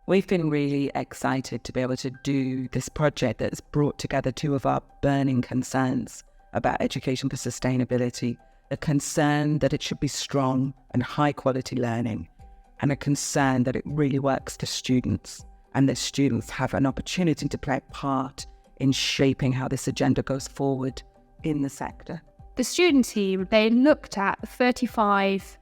We've been really excited to be able to do this project that's brought together two of our burning concerns about education for sustainability: a concern that it should be strong and high quality learning, and a concern that it really works to students, and that students have an opportunity to play a part in shaping how this agenda goes forward in the sector. The student team, they looked at 35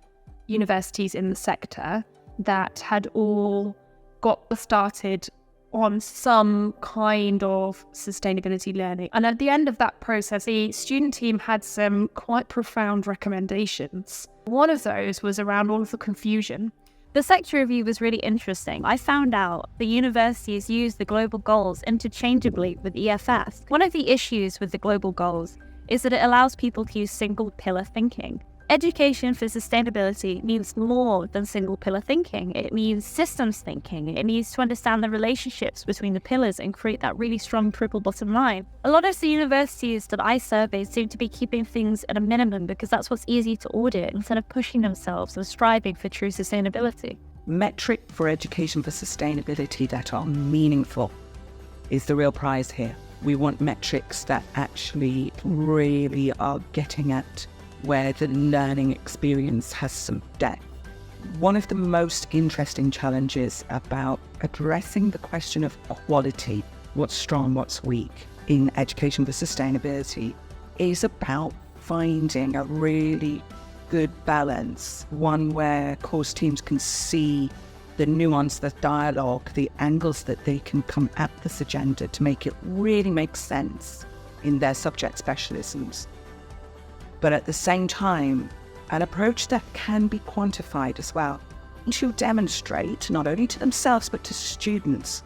universities in the sector that had all got started on some kind of sustainability learning. And at the end of that process, the student team had some quite profound recommendations. One of those was around all of the confusion. The sector review was really interesting. I found out the universities use the global goals interchangeably with EFS. One of the issues with the global goals is that it allows people to use single pillar thinking. Education for sustainability means more than single pillar thinking. It means systems thinking. It needs to understand the relationships between the pillars and create that really strong triple bottom line. A lot of the universities that I surveyed seem to be keeping things at a minimum because that's what's easy to audit instead of pushing themselves and striving for true sustainability. Metric for education for sustainability that are meaningful is the real prize here. We want metrics that actually really are getting at where the learning experience has some depth. One of the most interesting challenges about addressing the question of quality, what's strong, what's weak, in education for sustainability is about finding a really good balance, one where course teams can see the nuance, the dialogue, the angles that they can come at this agenda to make it really make sense in their subject specialisms. But at the same time, an approach that can be quantified as well, to demonstrate not only to themselves but to students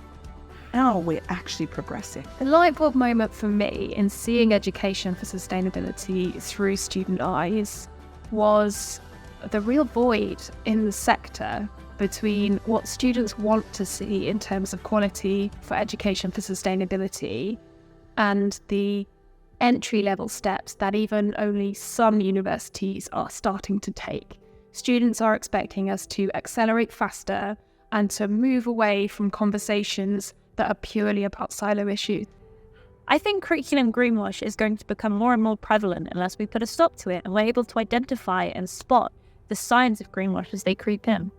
how we're actually progressing. The light bulb moment for me in seeing education for sustainability through student eyes was the real void in the sector between what students want to see in terms of quality for education for sustainability and the entry-level steps that even only some universities are starting to take. Students are expecting us to accelerate faster and to move away from conversations that are purely about silo issues. I think curriculum greenwash is going to become more and more prevalent unless we put a stop to it and we're able to identify and spot the signs of greenwash as they creep in.